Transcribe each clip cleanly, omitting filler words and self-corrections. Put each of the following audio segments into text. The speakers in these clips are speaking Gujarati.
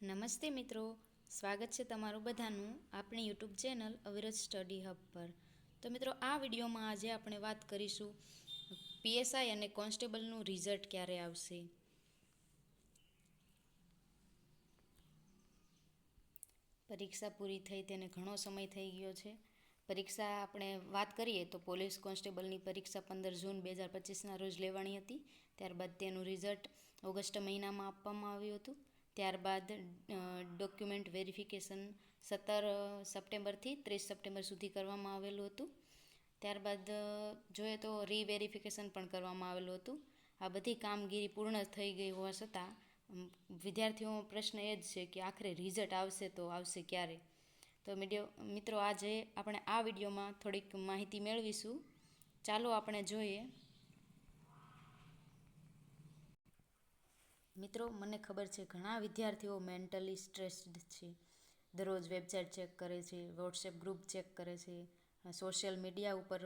નમસ્તે મિત્રો, સ્વાગત છે તમારું બધાનું આપણી યુટ્યુબ ચેનલ અવિરત સ્ટડી હબ પર. તો મિત્રો, આ વિડીયોમાં આજે આપણે વાત કરીશું પીએસઆઈ અને કોન્સ્ટેબલનું રિઝલ્ટ ક્યારે આવશે. પરીક્ષા પૂરી થઈ તેને ઘણો સમય થઈ ગયો છે. પરીક્ષા આપણે વાત કરીએ તો પોલીસ કોન્સ્ટેબલની પરીક્ષા 15 જૂન 2025ના રોજ લેવાની હતી. ત્યારબાદ તેનું રિઝલ્ટ ઓગસ્ટ મહિનામાં આપવામાં આવ્યું હતું. ત્યારબાદ ડોક્યુમેન્ટ વેરિફિકેશન 17 સપ્ટેમ્બરથી 30 સપ્ટેમ્બર સુધી કરવામાં આવેલું હતું. ત્યારબાદ જોઈએ તો રીવેરિફિકેશન પણ કરવામાં આવેલું હતું. આ બધી કામગીરી પૂર્ણ થઈ ગઈ હોવા છતાં વિદ્યાર્થીઓનો પ્રશ્ન એ જ છે કે આખરે રિઝલ્ટ આવશે તો આવશે ક્યારે. તો મિત્રો, આજે આપણે આ વિડીયોમાં થોડીક માહિતી મેળવીશું. ચાલો આપણે જોઈએ. મિત્રો, મને ખબર છે ઘણા વિદ્યાર્થીઓ મેન્ટલી સ્ટ્રેસ્ડ છે. દરરોજ વેબસાઇટ ચેક કરે છે, વોટ્સએપ ગ્રુપ ચેક કરે છે, સોશિયલ મીડિયા ઉપર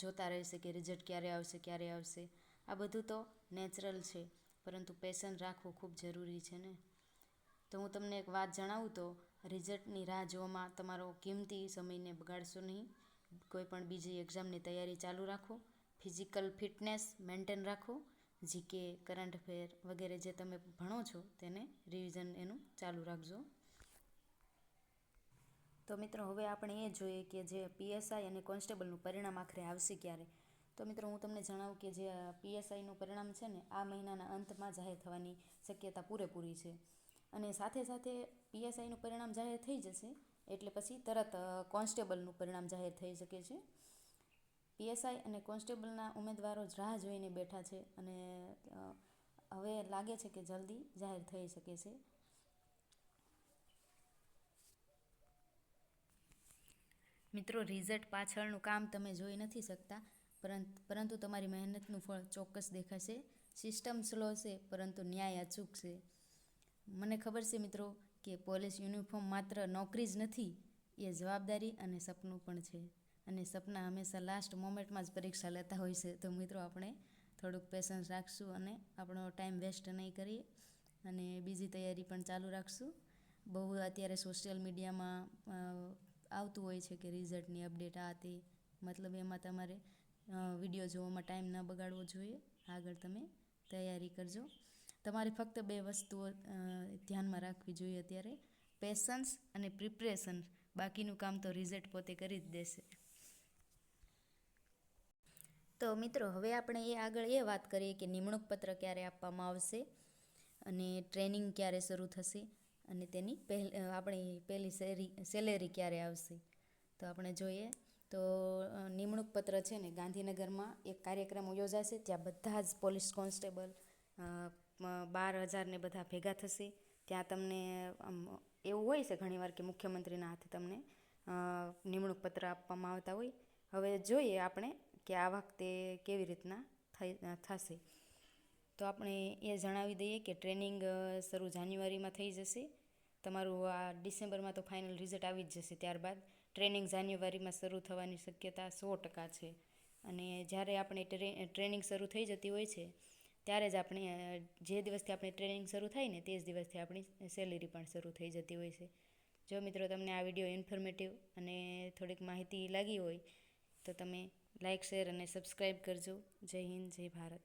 જોતા રહેશે કે રિઝલ્ટ ક્યારે આવશે. આ બધું તો નેચરલ છે, પરંતુ પેશન્સ રાખવું ખૂબ જરૂરી છે ને. તો હું તમને એક વાત જણાવું તો રિઝલ્ટની રાહ જોવામાં તમારો કિંમતી સમયને બગાડશો નહીં. કોઈ પણ બીજી એક્ઝામની તૈયારી ચાલુ રાખો. ફિઝિકલ ફિટનેસ મેન્ટેન રાખો. જીકે, કરંટ અફેર વગેરે જે તમે ભણો છો તેને રિવિઝન એનું ચાલુ રાખજો. તો મિત્રો, હવે આપણે એ જોઈએ કે જે પીએસઆઈ અને કોન્સ્ટેબલનું પરિણામ આખરે આવશે ક્યારે. તો મિત્રો, હું તમને જણાવું કે જે પીએસઆઈનું પરિણામ છે ને, આ મહિનાના અંતમાં જાહેર થવાની શક્યતા પૂરેપૂરી છે. અને સાથે સાથે પીએસઆઈનું પરિણામ જાહેર થઈ જશે એટલે પછી તરત કોન્સ્ટેબલનું પરિણામ જાહેર થઈ શકે છે. પીએસઆઈ અને કોન્સ્ટેબલના ઉમેદવારો જ રાહ જોઈને બેઠા છે અને હવે લાગે છે કે જલ્દી જાહેર થઈ શકે છે. મિત્રો, રિઝલ્ટ પાછળનું કામ તમે જોઈ નથી શકતા, પરંતુ તમારી મહેનતનું ફળ ચોક્કસ દેખાશે. સિસ્ટમ સ્લો છે, પરંતુ ન્યાય અચૂક છે. મને ખબર છે મિત્રો કે પોલીસ યુનિફોર્મ માત્ર નોકરી જ નથી, એ જવાબદારી અને સપનું પણ છે. અને સપના હંમેશા લાસ્ટ મોમેન્ટમાં જ પરીક્ષા લેતા હોય છે. તો મિત્રો, આપણે થોડુંક પેશન્સ રાખશું અને આપણો ટાઈમ વેસ્ટ નહીં કરીએ અને બીજી તૈયારી પણ ચાલુ રાખશું. બહુ અત્યારે સોશિયલ મીડિયામાં આવતું હોય છે કે રિઝલ્ટની અપડેટ આ તે, મતલબ એમાં તમારે વિડીયો જોવામાં ટાઈમ ન બગાડવો જોઈએ. આગળ તમે તૈયારી કરજો. તમારે ફક્ત 2 વસ્તુઓ ધ્યાનમાં રાખવી જોઈએ અત્યારે: પેશન્સ અને પ્રિપરેશન. બાકીનું કામ તો રિઝલ્ટ પોતે કરી જ દેશે. તો મિત્રો, હવે આપણે આગળ વાત કરીએ કે નિમણૂક પત્ર ક્યારે આપવામાં આવશે અને ટ્રેનિંગ ક્યારે શરૂ થશે અને તેની આપણી પહેલી સેલેરી ક્યારે આવશે. તો આપણે જોઈએ તો નિમણૂક પત્ર છે ને, ગાંધીનગરમાં એક કાર્યક્રમ યોજાશે. ત્યાં બધા જ પોલીસ કોન્સ્ટેબલ 12,000 ને બધા ભેગા થશે. ત્યાં તમને એવું હોય છે ઘણીવાર કે મુખ્યમંત્રીના હાથે તમને નિમણૂક પત્ર આપવામાં આવતા હોય. હવે જોઈએ આપણે કે આ વખતે કેવી રીતના થશે. તો આપણે એ જણાવી દઈએ કે ટ્રેનિંગ શરૂ જાન્યુઆરીમાં થઈ જશે. તમારું આ ડિસેમ્બરમાં તો ફાઇનલ રિઝલ્ટ આવી જ જશે. ત્યારબાદ ટ્રેનિંગ જાન્યુઆરીમાં શરૂ થવાની શક્યતા 100% છે. અને જ્યારે આપણે ટ્રેનિંગ શરૂ થઈ જતી હોય છે ત્યારે જ આપણે જે દિવસથી આપણી ટ્રેનિંગ શરૂ થાય ને તે જ દિવસથી આપણી સેલેરી પણ શરૂ થઈ જતી હોય છે. જો મિત્રો, તમને આ વિડીયો ઇન્ફોર્મેટિવ અને થોડીક માહિતી લાગી હોય તો તમે લાઇક, શેર અને સબસ્ક્રાઈબ કરજો. જય હિન્દ, જય ભારત.